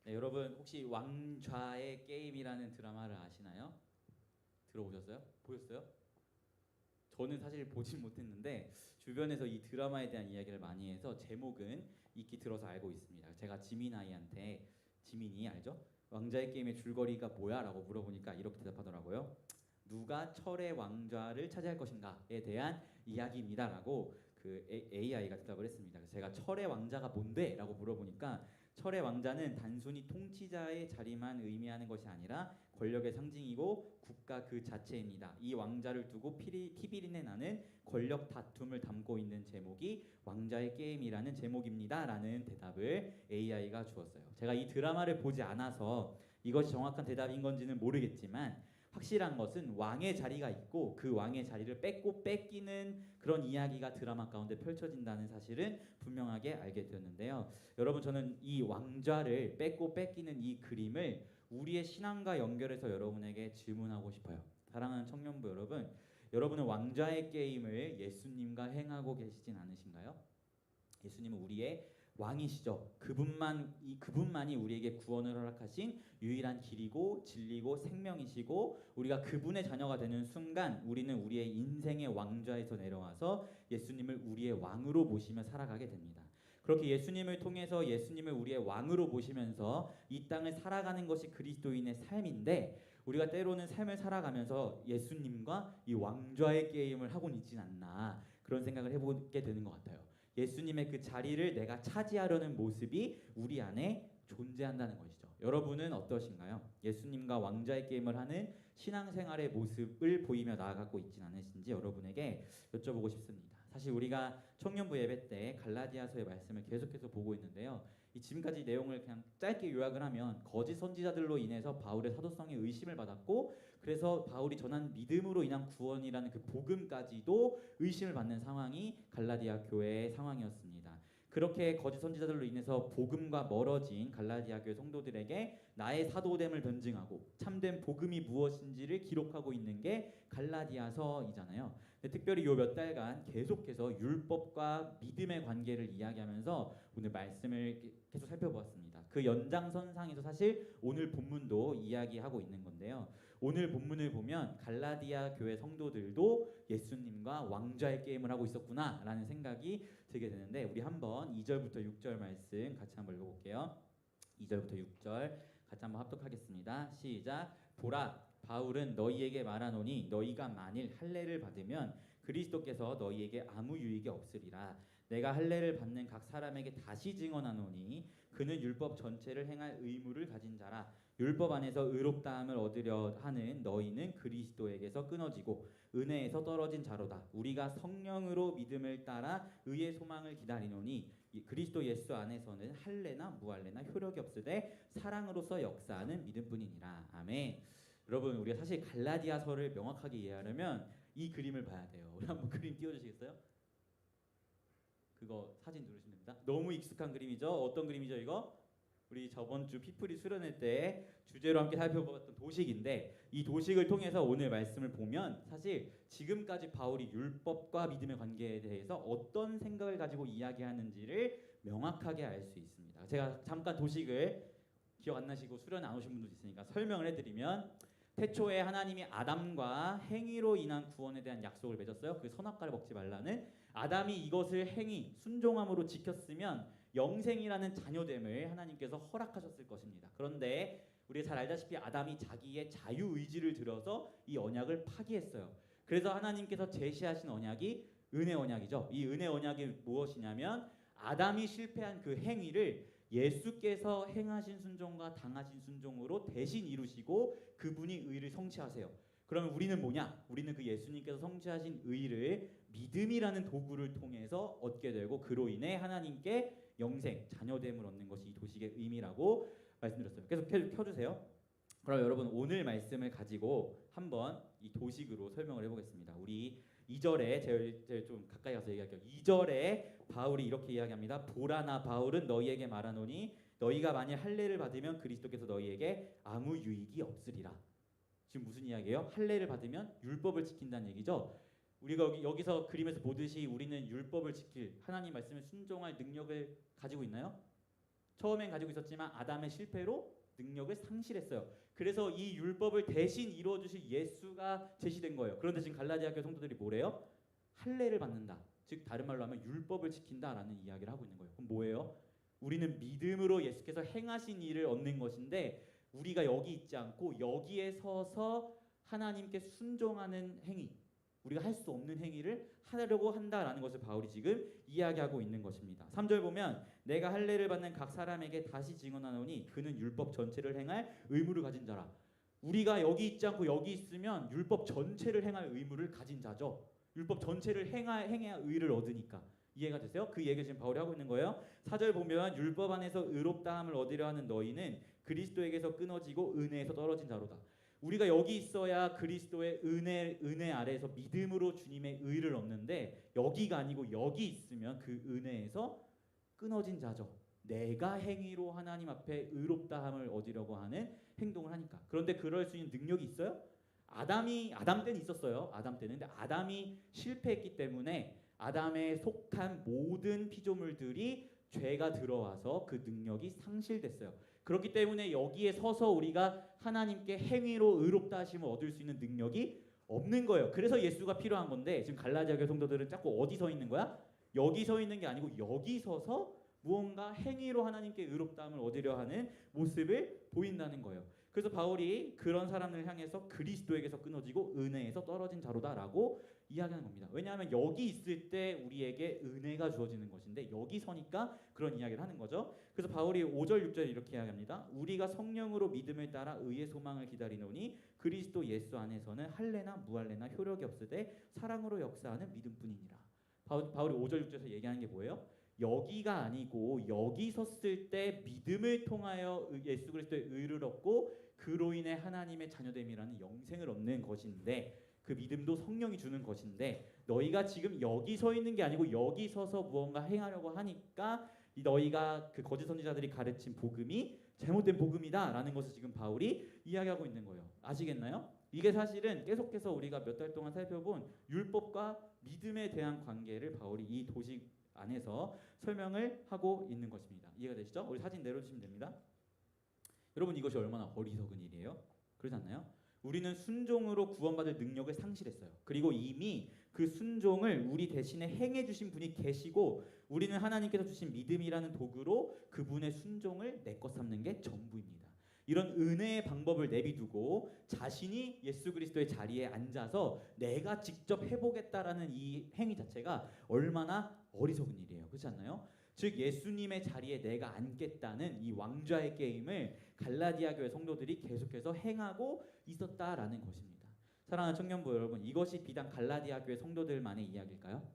네, 여러분 혹시 왕좌의 게임이라는 드라마를 아시나요? 들어보셨어요? 보셨어요? 저는 사실 보진 못했는데 주변에서 이 드라마에 대한 이야기를 많이 해서 제목은 익히 들어서 알고 있습니다. 제가 지민 아이한테 지민이 알죠? 왕좌의 게임의 줄거리가 뭐야? 라고 물어보니까 이렇게 대답하더라고요. 누가 철의 왕좌를 차지할 것인가에 대한 이야기입니다. 라고 그 AI가 대답을 했습니다. 그래서 제가 철의 왕자가 뭔데? 라고 물어보니까 철의 왕자는 단순히 통치자의 자리만 의미하는 것이 아니라 권력의 상징이고 국가 그 자체입니다. 이 왕자를 두고 티비린내 나는 권력 다툼을 담고 있는 제목이 왕자의 게임이라는 제목입니다. 라는 대답을 AI가 주었어요. 제가 이 드라마를 보지 않아서 이것이 정확한 대답인 건지는 모르겠지만 확실한 것은 왕의 자리가 있고 그 왕의 자리를 뺏고 뺏기는 그런 이야기가 드라마 가운데 펼쳐진다는 사실은 분명하게 알게 되었는데요. 여러분 저는 이 왕좌를 뺏고 뺏기는 이 그림을 우리의 신앙과 연결해서 여러분에게 질문하고 싶어요. 사랑하는 청년부 여러분, 여러분은 왕좌의 게임을 예수님과 행하고 계시진 않으신가요? 예수님은 우리의 왕이시죠. 그분만이 우리에게 구원을 허락하신 유일한 길이고 진리고 생명이시고 우리가 그분의 자녀가 되는 순간 우리는 우리의 인생의 왕좌에서 내려와서 예수님을 우리의 왕으로 모시며 살아가게 됩니다. 그렇게 예수님을 통해서 예수님을 우리의 왕으로 모시면서 이 땅을 살아가는 것이 그리스도인의 삶인데 우리가 때로는 삶을 살아가면서 예수님과 이 왕좌의 게임을 하고는 있진 않나 그런 생각을 해보게 되는 것 같아요. 예수님의 그 자리를 내가 차지하려는 모습이 우리 안에 존재한다는 것이죠. 여러분은 어떠신가요? 예수님과 왕좌의 게임을 하는 신앙생활의 모습을 보이며 나아가고 있진 않으신지 여러분에게 여쭤보고 싶습니다. 사실 우리가 청년부 예배 때 갈라디아서의 말씀을 계속해서 보고 있는데요. 이 지금까지 내용을 그냥 짧게 요약을 하면 거짓 선지자들로 인해서 바울의 사도성에 의심을 받았고 그래서 바울이 전한 믿음으로 인한 구원이라는 그 복음까지도 의심을 받는 상황이 갈라디아 교회의 상황이었습니다. 그렇게 거짓 선지자들로 인해서 복음과 멀어진 갈라디아 교회 성도들에게 나의 사도됨을 변증하고 참된 복음이 무엇인지를 기록하고 있는 게 갈라디아서이잖아요. 특별히 요 몇 달간 계속해서 율법과 믿음의 관계를 이야기하면서 오늘 말씀을 계속 살펴보았습니다. 그 연장선상에서 사실 오늘 본문도 이야기하고 있는 건데요. 오늘 본문을 보면 갈라디아 교회 성도들도 예수님과 왕좌의 게임을 하고 있었구나 라는 생각이 들게 되는데 우리 한번 2절부터 6절 말씀 같이 한번 읽어볼게요. 2절부터 6절 같이 한번 합독하겠습니다. 시작. 보라 바울은 너희에게 말하노니 너희가 만일 할례를 받으면 그리스도께서 너희에게 아무 유익이 없으리라. 내가 할례를 받는 각 사람에게 다시 증언하노니 그는 율법 전체를 행할 의무를 가진 자라. 율법 안에서 의롭다함을 얻으려 하는 너희는 그리스도에게서 끊어지고 은혜에서 떨어진 자로다. 우리가 성령으로 믿음을 따라 의의 소망을 기다리노니 그리스도 예수 안에서는 할례나 무할례나 효력이 없으되 사랑으로서 역사하는 믿음뿐이니라. 아멘. 여러분 우리가 사실 갈라디아서를 명확하게 이해하려면 이 그림을 봐야 돼요. 우리 한번 그림 띄워주시겠어요? 그거 사진 누르시면 됩니다. 너무 익숙한 그림이죠? 어떤 그림이죠 이거? 우리 저번 주 피플이 수련회 때 주제로 함께 살펴봤던 도식인데 이 도식을 통해서 오늘 말씀을 보면 사실 지금까지 바울이 율법과 믿음의 관계에 대해서 어떤 생각을 가지고 이야기하는지를 명확하게 알 수 있습니다. 제가 잠깐 도식을 기억 안 나시고 수련회 안 오신 분도 있으니까 설명을 해드리면 태초에 하나님이 아담과 행위로 인한 구원에 대한 약속을 맺었어요. 그 선악과를 먹지 말라는. 아담이 이것을 행위, 순종함으로 지켰으면 영생이라는 자녀됨을 하나님께서 허락하셨을 것입니다. 그런데 우리가 잘 알다시피 아담이 자기의 자유의지를 들여서 이 언약을 파기했어요. 그래서 하나님께서 제시하신 언약이 은혜 언약이죠. 이 은혜 언약이 무엇이냐면 아담이 실패한 그 행위를 예수께서 행하신 순종과 당하신 순종으로 대신 이루시고 그분이 의를 성취하세요. 그러면 우리는 뭐냐? 우리는 그 예수님께서 성취하신 의를 믿음이라는 도구를 통해서 얻게 되고 그로 인해 하나님께 영생, 자녀됨을 얻는 것이 이 도식의 의미라고 말씀드렸어요. 계속 켜주세요. 그럼 여러분 오늘 말씀을 가지고 한번 이 도식으로 설명을 해보겠습니다. 우리 2절에 제일 좀 가까이 가서 얘기할게요. 2절에 바울이 이렇게 이야기합니다. 보라나 바울은 너희에게 말하노니 너희가 만일 할례를 받으면 그리스도께서 너희에게 아무 유익이 없으리라. 지금 무슨 이야기예요? 할례를 받으면 율법을 지킨다는 얘기죠. 우리가 여기서 그림에서 보듯이 우리는 율법을 지킬 하나님 말씀에 순종할 능력을 가지고 있나요? 처음엔 가지고 있었지만 아담의 실패로 능력을 상실했어요. 그래서 이 율법을 대신 이루어 주실 예수가 제시된 거예요. 그런데 지금 갈라디아 교회 성도들이 뭐래요? 할례를 받는다. 즉 다른 말로 하면 율법을 지킨다라는 이야기를 하고 있는 거예요. 그럼 뭐예요? 우리는 믿음으로 예수께서 행하신 일을 얻는 것인데 우리가 여기 있지 않고 여기에 서서 하나님께 순종하는 행위, 우리가 할 수 없는 행위를 하려고 한다라는 것을 바울이 지금 이야기하고 있는 것입니다. 3절 보면 내가 할례를 받는 각 사람에게 다시 증언하노니 그는 율법 전체를 행할 의무를 가진 자라. 우리가 여기 있지 않고 여기 있으면 율법 전체를 행할 의무를 가진 자죠. 율법 전체를 행해야 의를 얻으니까. 이해가 되세요? 그 얘기를 지금 바울이 하고 있는 거예요. 4절 보면 율법 안에서 의롭다함을 얻으려 하는 너희는 그리스도에게서 끊어지고 은혜에서 떨어진 자로다. 우리가 여기 있어야 그리스도의 은혜 아래에서 믿음으로 주님의 의를 얻는데 여기가 아니고 여기 있으면 그 은혜에서 끊어진 자죠. 내가 행위로 하나님 앞에 의롭다함을 얻으려고 하는 행동을 하니까. 그런데 그럴 수 있는 능력이 있어요? 아담 때는 있었어요. 아담 때는. 근데 아담이 실패했기 때문에 아담에 속한 모든 피조물들이 죄가 들어와서 그 능력이 상실됐어요. 그렇기 때문에 여기에 서서 우리가 하나님께 행위로 의롭다 하심을 얻을 수 있는 능력이 없는 거예요. 그래서 예수가 필요한 건데 지금 갈라디아 교회 성도들은 자꾸 어디 서 있는 거야? 여기 서 있는 게 아니고 여기 서서 무언가 행위로 하나님께 의롭다함을 얻으려 하는 모습을 보인다는 거예요. 그래서 바울이 그런 사람을 향해서 그리스도에게서 끊어지고 은혜에서 떨어진 자로다라고 이야기하는 겁니다. 왜냐하면 여기 있을 때 우리에게 은혜가 주어지는 것인데 여기 서니까 그런 이야기를 하는 거죠. 그래서 바울이 5절 6절 이렇게 이야기합니다. 우리가 성령으로 믿음을 따라 의의 소망을 기다리노니 그리스도 예수 안에서는 할례나 무할례나 효력이 없으되 사랑으로 역사하는 믿음뿐이니라. 바울이 5절 6절에서 얘기하는 게 뭐예요? 여기가 아니고 여기 섰을 때 믿음을 통하여 예수 그리스도의 의를 얻고 그로 인해 하나님의 자녀됨이라는 영생을 얻는 것인데 그 믿음도 성령이 주는 것인데 너희가 지금 여기 서 있는 게 아니고 여기 서서 무언가 행하려고 하니까 너희가 그 거짓 선지자들이 가르친 복음이 잘못된 복음이다라는 것을 지금 바울이 이야기하고 있는 거예요. 아시겠나요? 이게 사실은 계속해서 우리가 몇 달 동안 살펴본 율법과 믿음에 대한 관계를 바울이 이 도식 안에서 설명을 하고 있는 것입니다. 이해가 되시죠? 우리 사진 내려주시면 됩니다. 여러분 이것이 얼마나 어리석은 일이에요? 그렇지 않나요? 우리는 순종으로 구원받을 능력을 상실했어요. 그리고 이미 그 순종을 우리 대신에 행해 주신 분이 계시고 우리는 하나님께서 주신 믿음이라는 도구로 그분의 순종을 내 것 삼는 게 전부입니다. 이런 은혜의 방법을 내비두고 자신이 예수 그리스도의 자리에 앉아서 내가 직접 해보겠다라는 이 행위 자체가 얼마나 어리석은 일이에요. 그렇지 않나요? 즉 예수님의 자리에 내가 앉겠다는 이 왕좌의 게임을 갈라디아 교회 성도들이 계속해서 행하고 있었다라는 것입니다. 사랑하는 청년부 여러분, 이것이 비단 갈라디아 교회 성도들만의 이야기일까요?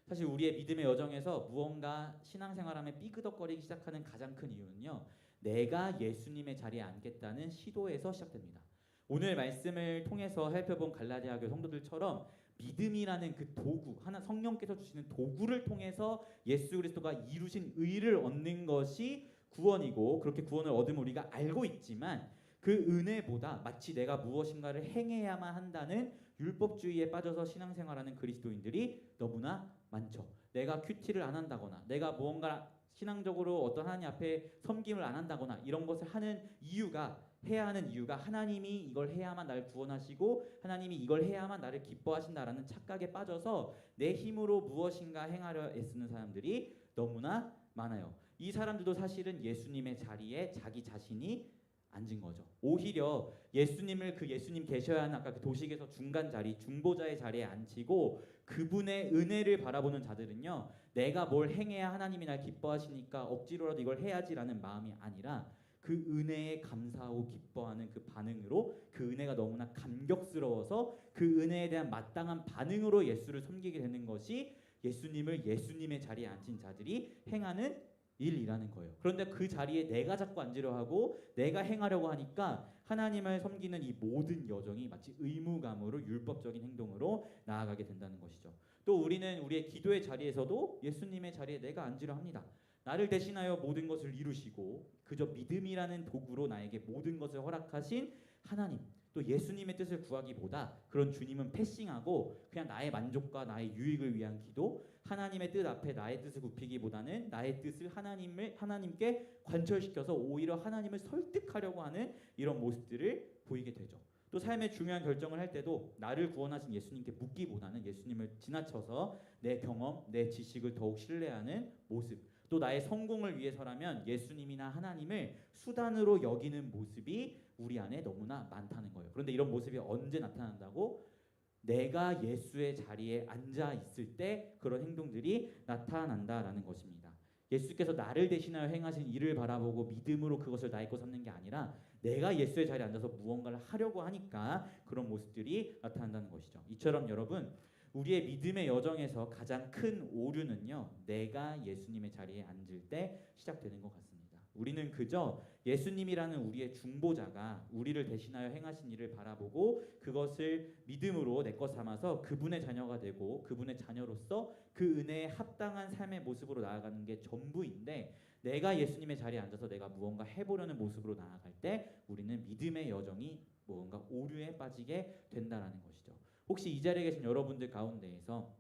사실 우리의 믿음의 여정에서 무언가 신앙생활하며 삐그덕거리기 시작하는 가장 큰 이유는요, 내가 예수님의 자리에 앉겠다는 시도에서 시작됩니다. 오늘 말씀을 통해서 살펴본 갈라디아 교회 성도들처럼 믿음이라는 그 도구, 하나 성령께서 주시는 도구를 통해서 예수 그리스도가 이루신 의를 얻는 것이 구원이고 그렇게 구원을 얻음을 우리가 알고 있지만 그 은혜보다 마치 내가 무엇인가를 행해야만 한다는 율법주의에 빠져서 신앙생활하는 그리스도인들이 너무나 많죠. 내가 큐티를 안 한다거나 내가 무언가 신앙적으로 어떤 하나님 앞에 섬김을 안 한다거나 이런 것을 하는 이유가 해야 하는 이유가 하나님이 이걸 해야만 나를 구원하시고 하나님이 이걸 해야만 나를 기뻐하신다라는 착각에 빠져서 내 힘으로 무엇인가 행하려 애쓰는 사람들이 너무나 많아요. 이 사람들도 사실은 예수님의 자리에 자기 자신이 앉은 거죠. 오히려 예수님을 그 예수님 계셔야 하는 아까 그 도식에서 중간 자리, 중보자의 자리에 앉히고 그분의 은혜를 바라보는 자들은요, 내가 뭘 행해야 하나님이 날 기뻐하시니까 억지로라도 이걸 해야지라는 마음이 아니라 그 은혜에 감사하고 기뻐하는 그 반응으로 그 은혜가 너무나 감격스러워서 그 은혜에 대한 마땅한 반응으로 예수를 섬기게 되는 것이 예수님을 예수님의 자리에 앉힌 자들이 행하는 일이라는 거예요. 그런데 그 자리에 내가 자꾸 앉으려 하고 내가 행하려고 하니까 하나님을 섬기는 이 모든 여정이 마치 의무감으로 율법적인 행동으로 나아가게 된다는 것이죠. 또 우리는 우리의 기도의 자리에서도 예수님의 자리에 내가 앉으려 합니다. 나를 대신하여 모든 것을 이루시고 그저 믿음이라는 도구로 나에게 모든 것을 허락하신 하나님, 또 예수님의 뜻을 구하기보다 그런 주님은 패싱하고 그냥 나의 만족과 나의 유익을 위한 기도, 하나님의 뜻 앞에 나의 뜻을 굽히기보다는 나의 뜻을 하나님께 관철시켜서 오히려 하나님을 설득하려고 하는 이런 모습들을 보이게 되죠. 또 삶의 중요한 결정을 할 때도 나를 구원하신 예수님께 묻기보다는 예수님을 지나쳐서 내 경험, 내 지식을 더욱 신뢰하는 모습, 또 나의 성공을 위해서라면 예수님이나 하나님을 수단으로 여기는 모습이 우리 안에 너무나 많다는 거예요. 그런데 이런 모습이 언제 나타난다고? 내가 예수의 자리에 앉아 있을 때 그런 행동들이 나타난다라는 것입니다. 예수께서 나를 대신하여 행하신 일을 바라보고 믿음으로 그것을 나의 것 삼는 게 아니라 내가 예수의 자리에 앉아서 무언가를 하려고 하니까 그런 모습들이 나타난다는 것이죠. 이처럼 여러분, 우리의 믿음의 여정에서 가장 큰 오류는요, 내가 예수님의 자리에 앉을 때 시작되는 것 같습니다. 우리는 그저 예수님이라는 우리의 중보자가 우리를 대신하여 행하신 일을 바라보고 그것을 믿음으로 내 것 삼아서 그분의 자녀가 되고 그분의 자녀로서 그 은혜에 합당한 삶의 모습으로 나아가는 게 전부인데, 내가 예수님의 자리에 앉아서 내가 무언가 해보려는 모습으로 나아갈 때 우리는 믿음의 여정이 무언가 오류에 빠지게 된다는 것이죠. 혹시 이 자리에 계신 여러분들 가운데에서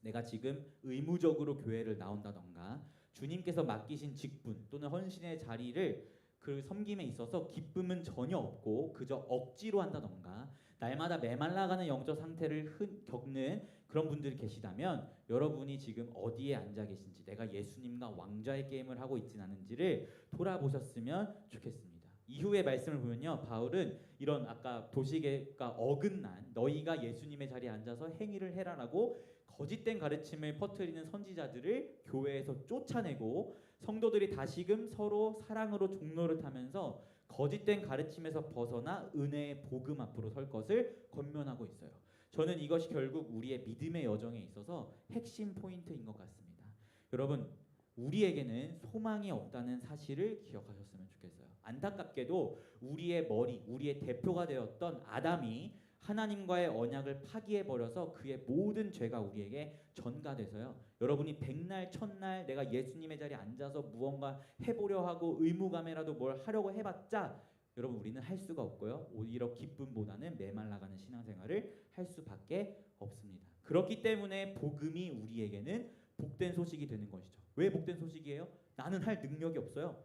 내가 지금 의무적으로 교회를 나온다던가 주님께서 맡기신 직분 또는 헌신의 자리를 그 섬김에 있어서 기쁨은 전혀 없고 그저 억지로 한다던가 날마다 메말라가는 영적 상태를 겪는 그런 분들이 계시다면 여러분이 지금 어디에 앉아 계신지, 내가 예수님과 왕좌의 게임을 하고 있진 않은지를 돌아보셨으면 좋겠습니다. 이후의 말씀을 보면요, 바울은 이런 아까 도시계가 어긋난 너희가 예수님의 자리에 앉아서 행위를 해라라고 거짓된 가르침을 퍼뜨리는 선지자들을 교회에서 쫓아내고 성도들이 다시금 서로 사랑으로 종로를 타면서 거짓된 가르침에서 벗어나 은혜의 복음 앞으로 설 것을 권면하고 있어요. 저는 이것이 결국 우리의 믿음의 여정에 있어서 핵심 포인트인 것 같습니다. 여러분, 우리에게는 소망이 없다는 사실을 기억하셨으면 좋겠어요. 안타깝게도 우리의 머리, 우리의 대표가 되었던 아담이 하나님과의 언약을 파기해버려서 그의 모든 죄가 우리에게 전가돼서요, 여러분이 백날 첫날 내가 예수님의 자리에 앉아서 무언가 해보려 하고 의무감에라도 뭘 하려고 해봤자 여러분 우리는 할 수가 없고요, 오히려 기쁨보다는 메말라가는 신앙생활을 할 수밖에 없습니다. 그렇기 때문에 복음이 우리에게는 복된 소식이 되는 것이죠. 왜 복된 소식이에요? 나는 할 능력이 없어요.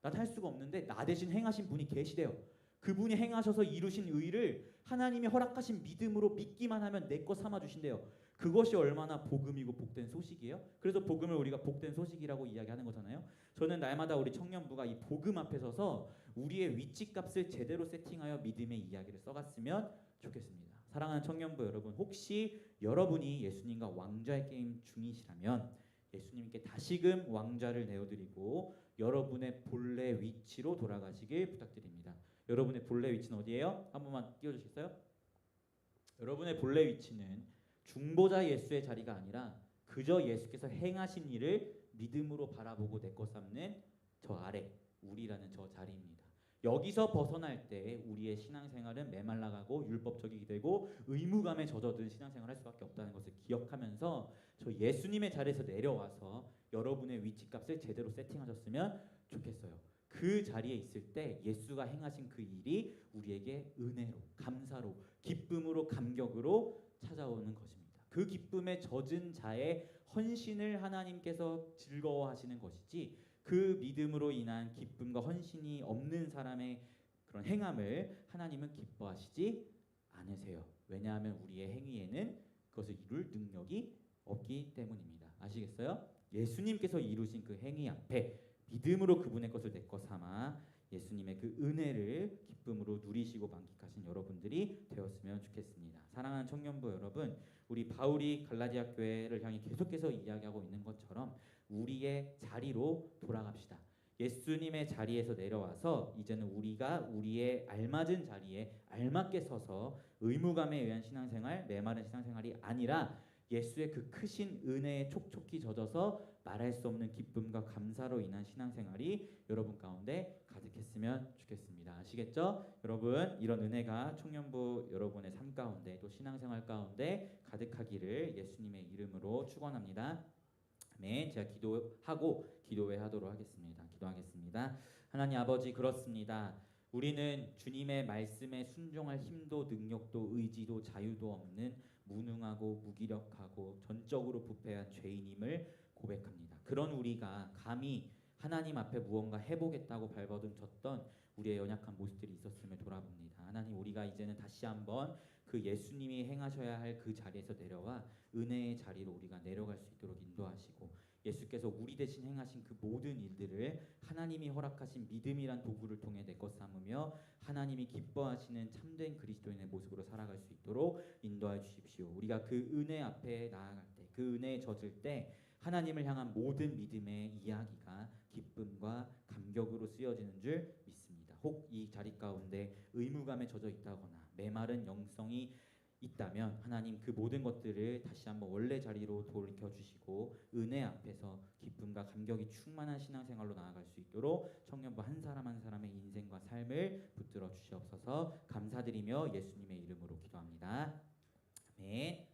난 할 수가 없는데 나 대신 행하신 분이 계시대요. 그분이 행하셔서 이루신 의를 하나님이 허락하신 믿음으로 믿기만 하면 내 것 삼아 주신대요. 그것이 얼마나 복음이고 복된 소식이에요? 그래서 복음을 우리가 복된 소식이라고 이야기하는 거잖아요. 저는 날마다 우리 청년부가 이 복음 앞에 서서 우리의 위치값을 제대로 세팅하여 믿음의 이야기를 써갔으면 좋겠습니다. 사랑하는 청년부 여러분, 혹시 여러분이 예수님과 왕좌의 게임 중이시라면 예수님께 다시금 왕좌를 내어드리고 여러분의 본래 위치로 돌아가시길 부탁드립니다. 여러분의 본래 위치는 어디예요? 한 번만 띄워주시겠어요? 여러분의 본래 위치는 중보자 예수의 자리가 아니라 그저 예수께서 행하신 일을 믿음으로 바라보고 내 것 삼는 저 아래, 우리라는 저 자리입니다. 여기서 벗어날 때 우리의 신앙생활은 메말라가고 율법적이게 되고 의무감에 젖어든 신앙생활을 할 수밖에 없다는 것을 기억하면서 저 예수님의 자리에서 내려와서 여러분의 위치값을 제대로 세팅하셨으면 좋겠어요. 그 자리에 있을 때 예수가 행하신 그 일이 우리에게 은혜로, 감사로, 기쁨으로, 감격으로 찾아오는 것입니다. 그 기쁨에 젖은 자의 헌신을 하나님께서 즐거워하시는 것이지 그 믿음으로 인한 기쁨과 헌신이 없는 사람의 그런 행함을 하나님은 기뻐하시지 않으세요. 왜냐하면 우리의 행위에는 그것을 이룰 능력이 없기 때문입니다. 아시겠어요? 예수님께서 이루신 그 행위 앞에 믿음으로 그분의 것을 내 것 삼아 예수님의 그 은혜를 기쁨으로 누리시고 만끽하신 여러분들이 되었으면 좋겠습니다. 사랑하는 청년부 여러분, 우리 바울이 갈라디아 교회를 향해 계속해서 이야기하고 있는 것처럼 우리의 자리로 돌아갑시다. 예수님의 자리에서 내려와서 이제는 우리가 우리의 알맞은 자리에 알맞게 서서 의무감에 의한 신앙생활, 메마른 신앙생활이 아니라 예수의 그 크신 은혜에 촉촉히 젖어서 말할 수 없는 기쁨과 감사로 인한 신앙생활이 여러분 가운데 가득했으면 좋겠습니다. 아시겠죠? 여러분, 이런 은혜가 청년부 여러분의 삶 가운데 또 신앙생활 가운데 가득하기를 예수님의 이름으로 축원합니다. 아멘. 제가 기도하고 기도회 하도록 하겠습니다. 기도하겠습니다. 하나님 아버지, 그렇습니다. 우리는 주님의 말씀에 순종할 힘도 능력도 의지도 자유도 없는 무능하고 무기력하고 전적으로 부패한 죄인임을 고백합니다. 그런 우리가 감히 하나님 앞에 무언가 해보겠다고 발버둥쳤던 우리의 연약한 모습들이 있었음을 돌아봅니다. 하나님, 우리가 이제는 다시 한번 그 예수님이 행하셔야 할 그 자리에서 내려와 은혜의 자리로 우리가 내려갈 수 있도록 인도하시고, 예수께서 우리 대신 행하신 그 모든 일들을 하나님이 허락하신 믿음이란 도구를 통해 내 것 삼으며 하나님이 기뻐하시는 참된 그리스도인의 모습으로 살아갈 수 있도록 인도해 주십시오. 우리가 그 은혜 앞에 나아갈 때, 그 은혜에 젖을 때 하나님을 향한 모든 믿음의 이야기가 기쁨과 감격으로 쓰여지는 줄 믿습니다. 혹 이 자리 가운데 의무감에 젖어 있다거나 메마른 영성이 있다면 하나님 그 모든 것들을 다시 한번 원래 자리로 돌이켜주시고 은혜 앞에서 기쁨과 감격이 충만한 신앙생활로 나아갈 수 있도록 청년부 한 사람 한 사람의 인생과 삶을 붙들어 주시옵소서. 감사드리며 예수님의 이름으로 기도합니다. 아멘.